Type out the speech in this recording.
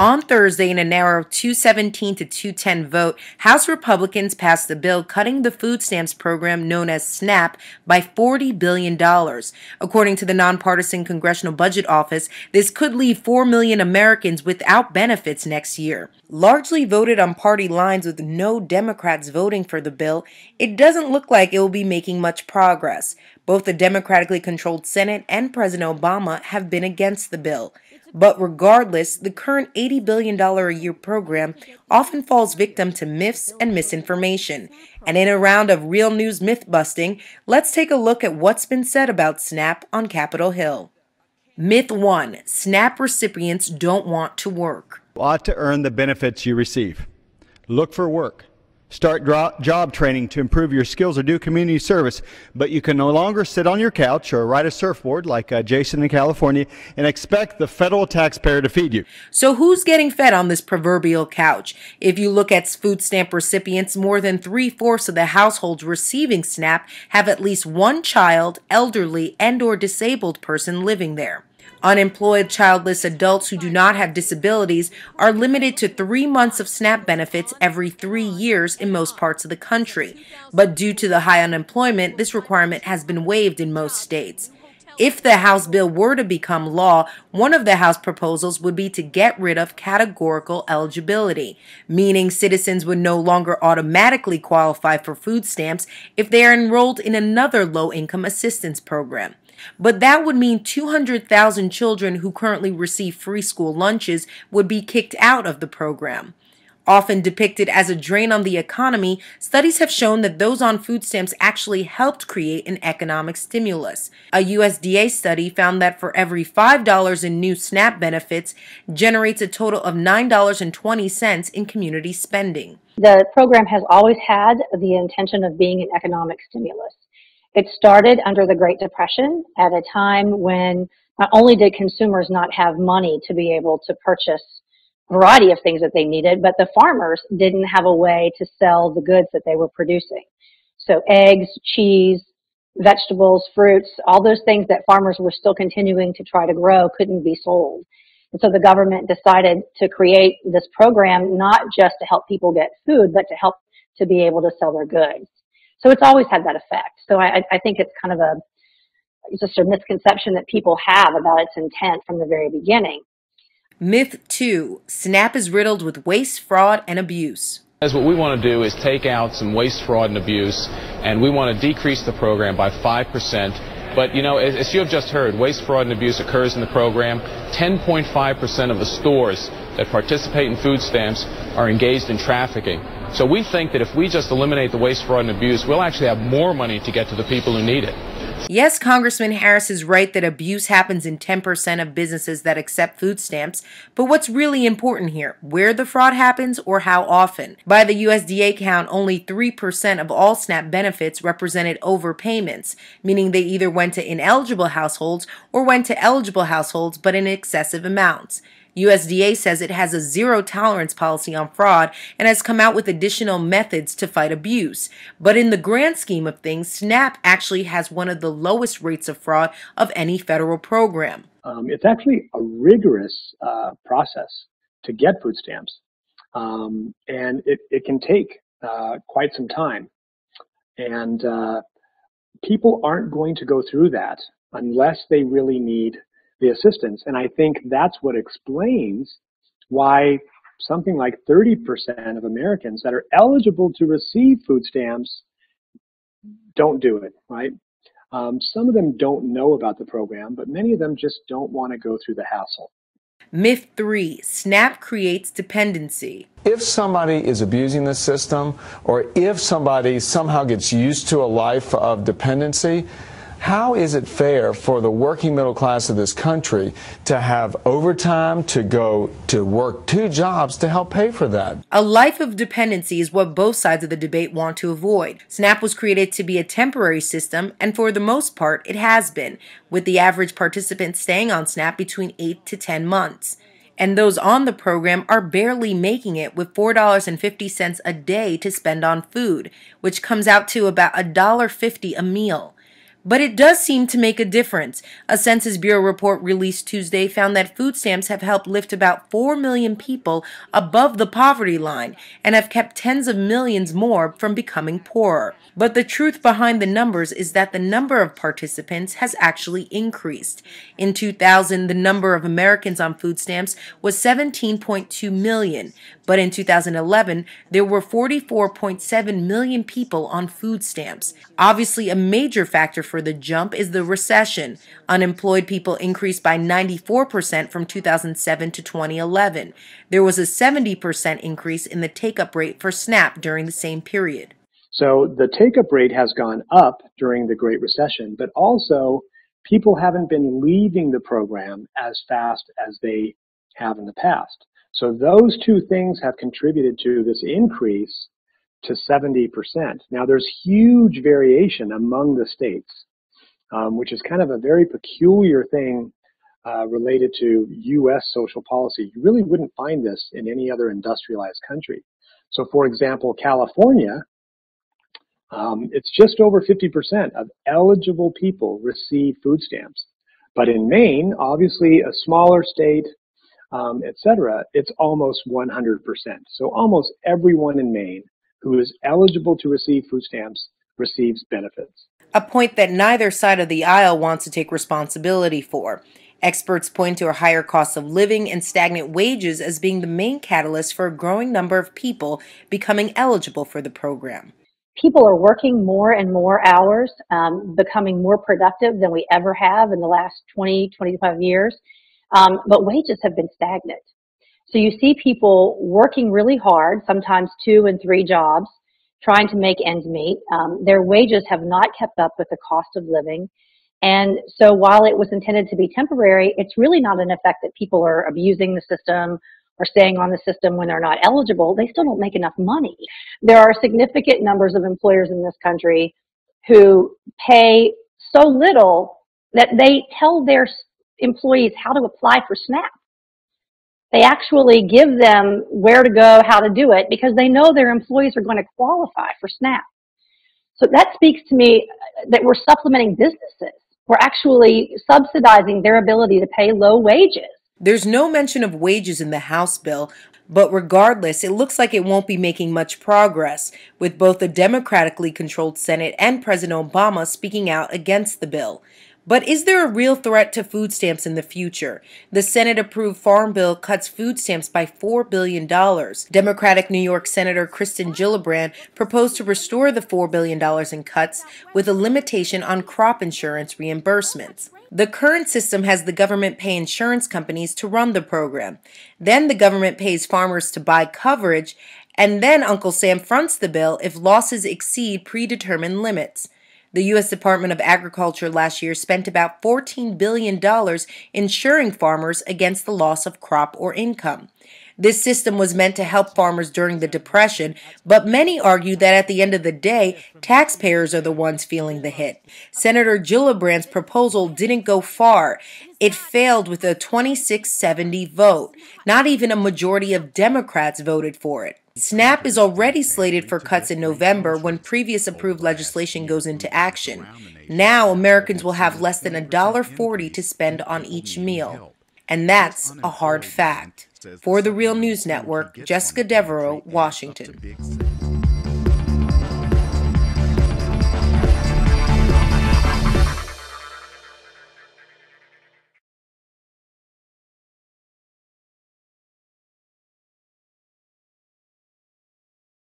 On Thursday, in a narrow 217 to 210 vote, House Republicans passed the bill cutting the food stamps program known as SNAP by $40 billion. According to the nonpartisan Congressional Budget Office, this could leave 4 million Americans without benefits next year. Largely voted on party lines with no Democrats voting for the bill, it doesn't look like it will be making much progress. Both the democratically controlled Senate and President Obama have been against the bill. But regardless, the current $80 billion a year program often falls victim to myths and misinformation. And in a round of real news myth busting, let's take a look at what's been said about SNAP on Capitol Hill. Myth 1. SNAP recipients don't want to work. Ought to earn the benefits you receive. Look for work. Start job training to improve your skills or do community service, but you can no longer sit on your couch or ride a surfboard like Jason in California and expect the federal taxpayer to feed you. So who's getting fed on this proverbial couch? If you look at food stamp recipients, more than 3/4 of the households receiving SNAP have at least one child, elderly, and/or disabled person living there. Unemployed, childless adults who do not have disabilities are limited to 3 months of SNAP benefits every 3 years in most parts of the country. But due to the high unemployment, this requirement has been waived in most states. If the House bill were to become law, one of the House proposals would be to get rid of categorical eligibility, meaning citizens would no longer automatically qualify for food stamps if they are enrolled in another low-income assistance program. But that would mean 200,000 children who currently receive free school lunches would be kicked out of the program. Often depicted as a drain on the economy, studies have shown that those on food stamps actually helped create an economic stimulus. A USDA study found that for every $5 in new SNAP benefits generates a total of $9.20 in community spending. The program has always had the intention of being an economic stimulus. It started under the Great Depression at a time when not only did consumers not have money to be able to purchase a variety of things that they needed, but the farmers didn't have a way to sell the goods that they were producing. So eggs, cheese, vegetables, fruits, all those things that farmers were still continuing to try to grow couldn't be sold. And so the government decided to create this program not just to help people get food, but to help to be able to sell their goods. So it's always had that effect. So I think it's kind of just a misconception that people have about its intent from the very beginning. Myth 2. SNAP is riddled with waste, fraud, and abuse. What we want to do is take out some waste, fraud, and abuse, and we want to decrease the program by 5%. But, you know, as you have just heard, waste, fraud, and abuse occurs in the program. 10.5% of the stores that participate in food stamps are engaged in trafficking. So we think that if we just eliminate the waste, fraud, and abuse, we'll actually have more money to get to the people who need it. Yes, Congressman Harris is right that abuse happens in 10% of businesses that accept food stamps, but what's really important here, where the fraud happens or how often? By the USDA count, only 3% of all SNAP benefits represented overpayments, meaning they either went to ineligible households or went to eligible households but in excessive amounts. USDA says it has a zero-tolerance policy on fraud and has come out with additional methods to fight abuse. But in the grand scheme of things, SNAP actually has one of the lowest rates of fraud of any federal program. It's actually a rigorous process to get food stamps, and it can take quite some time. And people aren't going to go through that unless they really need the assistance. And I think that's what explains why something like 30% of Americans that are eligible to receive food stamps don't do it, right? Some of them don't know about the program, but many of them just don't want to go through the hassle. Myth 3. SNAP creates dependency. If somebody is abusing the system, or if somebody somehow gets used to a life of dependency, how is it fair for the working middle class of this country to have overtime, to go to work 2 jobs to help pay for that? A life of dependency is what both sides of the debate want to avoid. SNAP was created to be a temporary system, and for the most part, it has been, with the average participant staying on SNAP between 8 to 10 months. And those on the program are barely making it with $4.50 a day to spend on food, which comes out to about $1.50 a meal. But it does seem to make a difference. A Census Bureau report released Tuesday found that food stamps have helped lift about 4 million people above the poverty line and have kept tens of millions more from becoming poorer. But the truth behind the numbers is that the number of participants has actually increased. In 2000, the number of Americans on food stamps was 17.2 million, but in 2011, there were 44.7 million people on food stamps. Obviously, a major factor for the jump is the recession. Unemployed people increased by 94% from 2007 to 2011. There was a 70% increase in the take-up rate for SNAP during the same period. So the take-up rate has gone up during the Great Recession, but also people haven't been leaving the program as fast as they have in the past. So those two things have contributed to this increase to 70%. Now there's huge variation among the states, which is kind of a very peculiar thing related to U.S. social policy. You really wouldn't find this in any other industrialized country. So for example, California, it's just over 50% of eligible people receive food stamps. But in Maine, obviously a smaller state, etc., it's almost 100%. So almost everyone in Maine who is eligible to receive food stamps receives benefits. A point that neither side of the aisle wants to take responsibility for. Experts point to a higher cost of living and stagnant wages as being the main catalyst for a growing number of people becoming eligible for the program. People are working more and more hours, becoming more productive than we ever have in the last 20, 25 years, but wages have been stagnant. So you see people working really hard, sometimes 2 and 3 jobs, trying to make ends meet. Their wages have not kept up with the cost of living. And so while it was intended to be temporary, it's really not an effect that people are abusing the system or staying on the system when they're not eligible. They still don't make enough money. There are significant numbers of employers in this country who pay so little that they tell their employees how to apply for SNAP. They actually give them where to go, how to do it, because they know their employees are going to qualify for SNAP. So that speaks to me that we're supplementing businesses. We're actually subsidizing their ability to pay low wages. There's no mention of wages in the House bill, but regardless, it looks like it won't be making much progress, with both the democratically controlled Senate and President Obama speaking out against the bill. But is there a real threat to food stamps in the future? The Senate-approved Farm Bill cuts food stamps by $4 billion. Democratic New York Senator Kirsten Gillibrand proposed to restore the $4 billion in cuts with a limitation on crop insurance reimbursements. The current system has the government pay insurance companies to run the program. Then the government pays farmers to buy coverage, and then Uncle Sam fronts the bill if losses exceed predetermined limits. The U.S. Department of Agriculture last year spent about $14 billion insuring farmers against the loss of crop or income. This system was meant to help farmers during the Depression, but many argue that at the end of the day, taxpayers are the ones feeling the hit. Senator Gillibrand's proposal didn't go far. It failed with a 26-70 vote. Not even a majority of Democrats voted for it. SNAP is already slated for cuts in November when previous approved legislation goes into action. Now, Americans will have less than $1.40 to spend on each meal. And that's a hard fact. For the Real News Network, Jessica Devereaux, Washington.